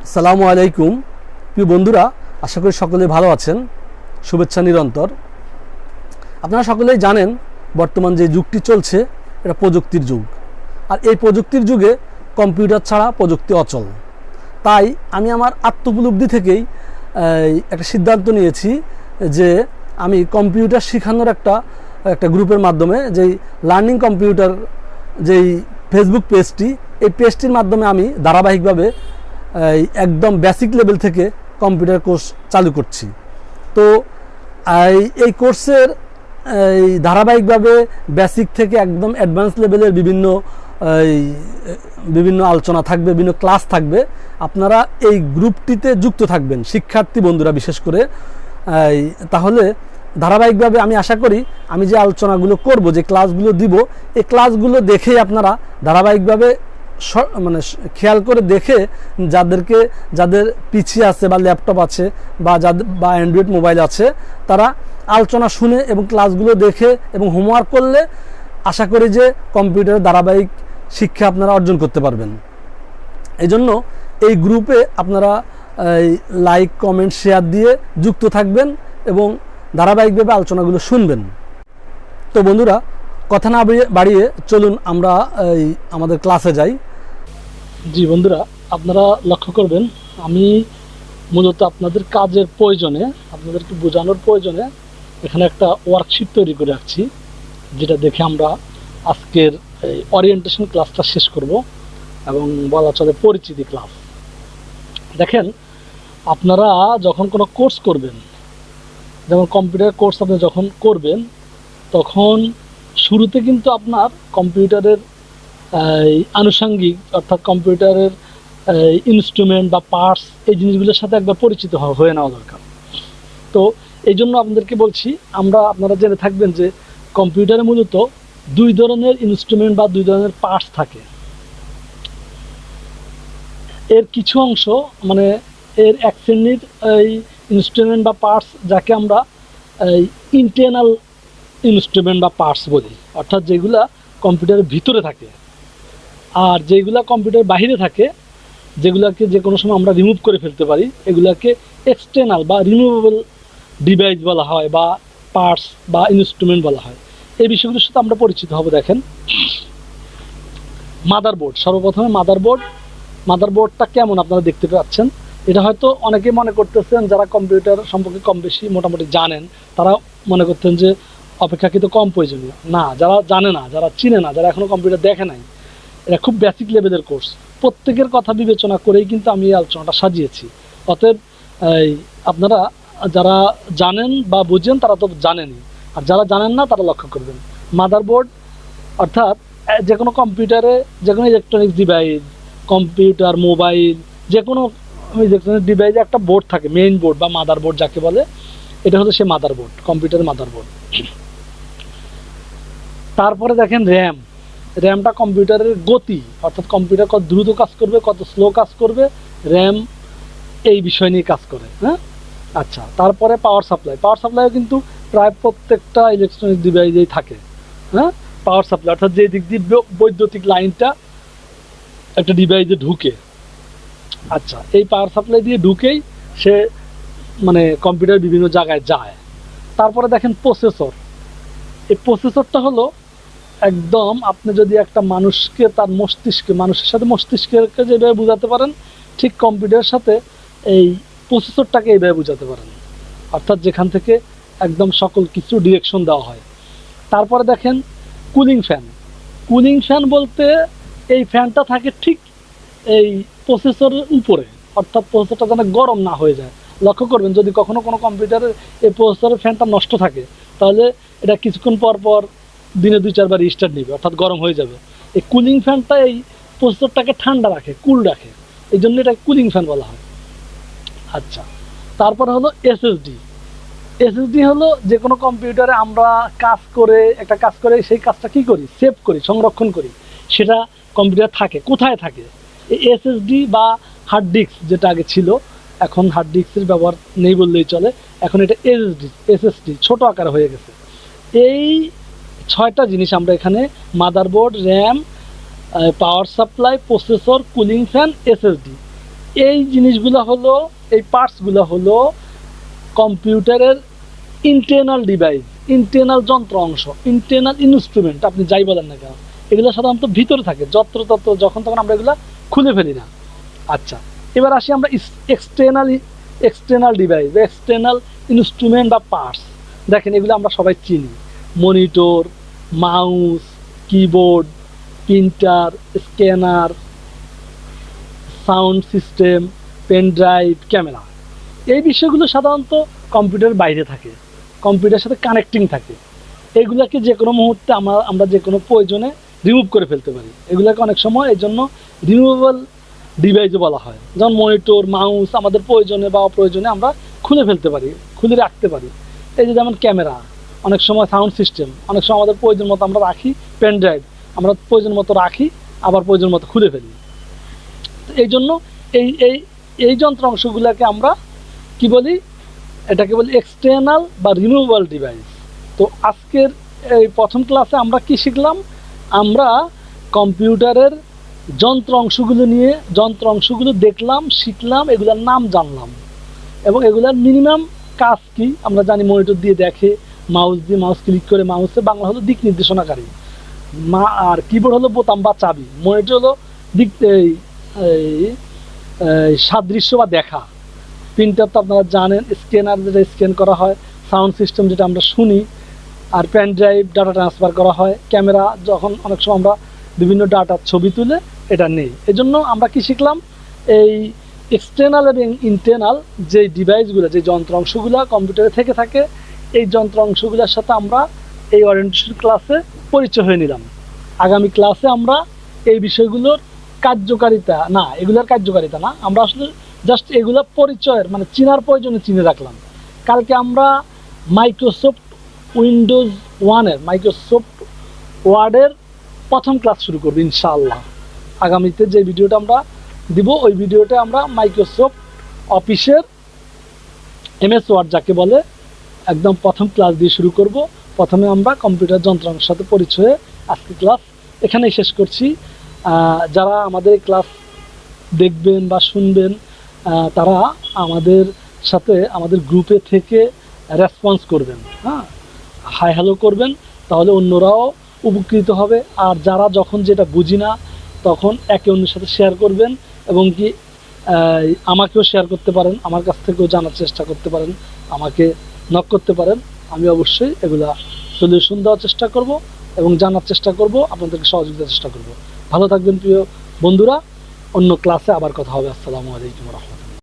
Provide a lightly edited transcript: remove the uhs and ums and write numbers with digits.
আসসালামু আলাইকুম প্রিয় বন্ধুরা, আশা করি সকলে ভালো আছেন। শুভেচ্ছা নিরন্তর। আপনারা সকলেই জানেন বর্তমান যে যুগটি চলছে এটা প্রযুক্তির যুগ, আর এই প্রযুক্তির যুগে কম্পিউটার ছাড়া প্রযুক্তি অচল। তাই আমি আমার আত্মোপলব্ধি থেকেই একটা সিদ্ধান্ত নিয়েছি যে আমি কম্পিউটার শেখানোর একটা গ্রুপের মাধ্যমে যেই লার্নিং কম্পিউটার যেই ফেসবুক পেজটি, এই পেজটির মাধ্যমে আমি ধারাবাহিকভাবে একদম বেসিক লেভেল থেকে কম্পিউটার কোর্স চালু করছি। তো এই কোর্সের ধারাবাহিকভাবে বেসিক থেকে একদম অ্যাডভান্স লেভেলের বিভিন্ন আলোচনা থাকবে, বিভিন্ন ক্লাস থাকবে। আপনারা এই গ্রুপটিতে যুক্ত থাকবেন, শিক্ষার্থী বন্ধুরা বিশেষ করে। তাহলে ধারাবাহিকভাবে আমি আশা করি আমি যে আলোচনাগুলো করব, যে ক্লাসগুলো দিব, এই ক্লাসগুলো দেখেই আপনারা ধারাবাহিকভাবে খেয়াল করে দেখে যাদের পিসি আছে বা ল্যাপটপ আছে বা অ্যান্ড্রয়েড মোবাইল আছে, তারা আলোচনা শুনে এবং ক্লাসগুলো দেখে এবং হোমওয়ার্ক করলে আশা করি যে কম্পিউটারের ধারাবাহিক শিক্ষা আপনারা অর্জন করতে পারবেন। এই জন্য এই গ্রুপে আপনারা লাইক, কমেন্ট, শেয়ার দিয়ে যুক্ত থাকবেন এবং ধারাবাহিকভাবে আলোচনাগুলো শুনবেন। তো বন্ধুরা, কথা না বাড়িয়ে চলুন আমরা আমাদের ক্লাসে যাই। জি বন্ধুরা, আপনারা লক্ষ্য করবেন আমি মূলত আপনাদের কাজের প্রয়োজনে, আপনাদেরকে বোঝানোর প্রয়োজনে এখানে একটা ওয়ার্কশিট তৈরি করে রাখছি, যেটা দেখে আমরা আজকের ওরিয়েন্টেশন ক্লাসটা শেষ করব এবং বলা চলে পরিচিতি ক্লাস। দেখেন, আপনারা যখন কোনো কোর্স করবেন, যেমন কম্পিউটার কোর্স আপনি যখন করবেন, তখন শুরুতে কিন্তু আপনার কম্পিউটারের আনুষঙ্গিক অর্থাৎ কম্পিউটারের ইনস্ট্রুমেন্ট বা পার্টস, এই জিনিসগুলোর সাথে একবার পরিচিত হয়ে নেওয়া দরকার। তো এই জন্য আপনাদেরকে বলছি, আপনারা জেনে থাকবেন যে কম্পিউটারে মূলত দুই ধরনের ইনস্ট্রুমেন্ট বা দুই ধরনের পার্টস থাকে। এর কিছু অংশ এর এক শ্রেণীর ইনস্ট্রুমেন্ট বা পার্টস, যাকে আমরা ইন্টারনাল ইনস্ট্রুমেন্ট বা পার্টস বলি, অর্থাৎ যেগুলা কম্পিউটারের ভিতরে থাকে। আর যেগুলা কম্পিউটার বাহিরে থাকে, যেগুলাকে যে কোনো সময় আমরা রিমুভ করে ফেলতে পারি, এগুলাকে এক্সটার্নাল বা রিমুভেবল ডিভাইস বলা হয় বা পার্টস বা ইনস্ট্রুমেন্ট বলা হয়। এই বিষয়গুলোর সাথে আমরা পরিচিত হব। দেখেন, মাদারবোর্ড। সর্বপ্রথমে মাদারবোর্ডটা কেমন আপনারা দেখতে পাচ্ছেন। এটা হয়তো অনেকে মনে করতেছেন, যারা কম্পিউটার সম্পর্কে কম বেশি মোটামুটি জানেন, তারা মনে করতেন যে অপেক্ষাকৃত কম প্রয়োজনীয়। না, যারা জানে না, যারা চিনে না, যারা এখনও কম্পিউটার দেখে নাই, এটা খুব বেসিক লেভেলের কোর্স। প্রত্যেকের কথা বিবেচনা করেই কিন্তু আমি এই আলোচনাটা সাজিয়েছি। অতএব আপনারা যারা জানেন বা বুঝেন তারা তো জানেনই, আর যারা জানেন না তারা লক্ষ্য করবেন। মাদারবোর্ড অর্থাৎ যে কোনো কম্পিউটারে, যে কোনো ইলেকট্রনিক্স ডিভাইস, কম্পিউটার, মোবাইল, যে কোনো ইলেকট্রনিক ডিভাইসে একটা বোর্ড থাকে, মেইন বোর্ড বা মাদারবোর্ড যাকে বলে। এটা হলো সে মাদারবোর্ড, কম্পিউটারের মাদারবোর্ড। তারপরে দেখেন র্যামটা কম্পিউটারের গতি, অর্থাৎ কম্পিউটার কত দ্রুত কাজ করবে, কত স্লো কাজ করবে, র্যাম এই বিষয় নিয়ে কাজ করে। হ্যাঁ, আচ্ছা। তারপরে পাওয়ার সাপ্লাইও কিন্তু প্রায় প্রত্যেকটা ইলেকট্রনিক ডিভাইসেই থাকে। হ্যাঁ, পাওয়ার সাপ্লাই অর্থাৎ যে দিক দিয়ে বৈদ্যুতিক লাইনটা একটা ডিভাইসে ঢুকে। আচ্ছা, এই পাওয়ার সাপ্লাই দিয়ে ঢুকেই সে কম্পিউটার বিভিন্ন জায়গায় যায়। তারপরে দেখেন প্রসেসর। এই প্রসেসরটা হলো একদম, আপনি যদি একটা মানুষকে তার মানুষের সাথে মস্তিষ্ককে যেভাবে বোঝাতে পারেন, ঠিক কম্পিউটারের সাথে এই প্রসেসরটাকে এইভাবে বোঝাতে পারেন, অর্থাৎ যেখান থেকে একদম সকল কিছু ডিরেকশন দেওয়া হয়। তারপরে দেখেন কুলিং ফ্যান বলতে এই ফ্যানটা থাকে ঠিক এই প্রসেসরের উপরে, অর্থাৎ প্রসেসরটা যেন গরম না হয়ে যায়। লক্ষ্য করবেন, যদি কখনো কোনো কম্পিউটারের এই প্রসেসরের ফ্যানটা নষ্ট থাকে, তাহলে এটা কিছুক্ষণ পর দিনে 2-4 বার রিস্টার্ট নেবে, অর্থাৎ গরম হয়ে যাবে। এই কুলিং ফ্যানটা এই প্রসেসরটাকে ঠান্ডা রাখে, কুল রাখে, এই জন্য এটা কুলিং ফ্যান বলা হয়। আচ্ছা, তারপরে হলো এসএসডি হলো যে কোনো কম্পিউটারে আমরা একটা কাজ করে সেই কাজটা কি করি, সেভ করি, সংরক্ষণ করি, সেটা কম্পিউটার থাকে। কোথায় থাকে? এই এসএসডি বা হার্ড ডিস্ক, যেটা আগে ছিল, এখন হার্ড ডিস্কের ব্যবহার নেই বললেই চলে, এখন এটা এসএসডি ছোট আকার হয়ে গেছে। এই 6টা জিনিস আমরা এখানে motherboard, RAM, power supply, processor, cooling fan, SSD, এই জিনিসগুলো হলো, এই পার্টসগুলো হলো কম্পিউটারের ইন্টারনাল ডিভাইস, ইন্টারনাল যন্ত্র অংশ, ইন্টারনাল ইনস্ট্রুমেন্ট, আপনি যাই বলেন না কেন, এগুলো সাধারণত ভিতরে থাকে, যত্রতত্র যখন তখন আমরা এগুলো খুলে ফেলি না। আচ্ছা, এবার আসি আমরা এক্সটার্নাল ডিভাইস, এক্সটার্নাল ইনস্ট্রুমেন্ট বা পার্টস। দেখেন এগুলো আমরা সবাই চিনি, monitor, mouse, keyboard, printer, scanner, sound system, pen drive, camera. এই বিষয়গুলো সাধারণত কম্পিউটারের বাইরে থাকে, কম্পিউটারের সাথে কানেক্টিং থাকে। এগুলাকে যে কোনো মুহূর্তে আমরা যে কোনো প্রয়োজনে রিমুভ করে ফেলতে পারি। এগুলোকে অনেক সময় এই জন্য রিমুভেবল ডিভাইসও বলা হয়। যেমন মনিটর, মাউস আমাদের প্রয়োজনে বা অপ্রয়োজনে আমরা খুলে ফেলতে পারি, খুলে রাখতে পারি। এই যে যেমন ক্যামেরা, অনেক সময় সাউন্ড সিস্টেম, অনেক সময় আমাদের প্রয়োজন মতো আমরা রাখি, পেন ড্রাইভ আমরা প্রয়োজন মতো রাখি, আবার প্রয়োজন মতো খুলে ফেলি। এই জন্য এই এই এই যন্ত্রাংশগুলোকে আমরা কি বলি, এটাকে বলি এক্সটার্নাল বা রিমুভেবল ডিভাইস। তো আজকের এই প্রথম ক্লাসে আমরা কি শিখলাম, আমরা কম্পিউটারের যন্ত্রাংশগুলো নিয়ে যন্ত্রাংশগুলো দেখলাম, শিখলাম, এগুলোর নাম জানলাম এবং এগুলোর মিনিমাম কাজ কি আমরা জানি। মনিটর দিয়ে দেখে, মাউস দিয়ে মাউস ক্লিক করে, মাউসে বাংলা হলো দিক নির্দেশনাকারী, আর কিবোর্ড হলো বোতাম বা চাবি, মনিটর হলো দিক সাদৃশ্য বা দেখা, প্রিন্টার তো আপনারা জানেন, স্ক্যানার যেটা স্ক্যান করা হয়, সাউন্ড সিস্টেম যেটা আমরা শুনি, আর পেন ড্রাইভ ডাটা ট্রান্সফার করা হয়, ক্যামেরা যখন অনেক সময় আমরা বিভিন্ন ডাটার ছবি তুলে এটা নেই। এজন্য আমরা কি শিখলাম, এই এক্সটার্নাল এবং ইন্টারনাল যে ডিভাইসগুলো, যে যন্ত্রাংশগুলো কম্পিউটারে থেকে থাকে, এই যন্ত্রাংশগুলোর সাথে আমরা এই ওরিয়েন্টেশন ক্লাসে পরিচয় হয়ে নিলাম। আগামী ক্লাসে আমরা এই বিষয়গুলোর কার্যকারিতা না, এগুলোর কার্যকারিতা না, আমরা আসলে জাস্ট এগুলো পরিচয়ের মানে চিনার প্রয়োজনে চিনে রাখলাম। কালকে আমরা মাইক্রোসফট উইন্ডোজ 1-এর, মাইক্রোসফট ওয়ার্ডের প্রথম ক্লাস শুরু করব ইনশাআল্লাহ। আগামীতে যে ভিডিওটা আমরা দিব, ওই ভিডিওটা আমরা মাইক্রোসফট অফিসের MS ওয়ার্ড যাকে বলে একদম প্রথম ক্লাস দিয়ে শুরু করব। প্রথমে আমরা কম্পিউটার যন্ত্রাংশের সাথে পরিচয়ে আজকে ক্লাস এখানেই শেষ করছি। যারা আমাদের ক্লাস দেখবেন বা শুনবেন, তারা আমাদের সাথে আমাদের গ্রুপে থেকে রেসপন্স করবেন, হ্যাঁ, হাই হ্যালো করবেন, তাহলে অন্যরাও উপকৃত হবে। আর যারা যখন যেটা বুঝি না তখন একে অন্যের সাথে শেয়ার করবেন এবং কি আমাকেও শেয়ার করতে পারেন, আমার কাছ থেকেও জানার চেষ্টা করতে পারেন, আমাকে নক করতে পারেন। আমি অবশ্যই এগুলা সলিউশন দেওয়ার চেষ্টা করব এবং জানার চেষ্টা করব, আপনাদেরকে সহযোগিতার চেষ্টা করব। ভালো থাকবেন প্রিয় বন্ধুরা, অন্য ক্লাসে আবার কথা হবে। আসসালামু আলাইকুম ওয়া রাহমাতুল্লাহ।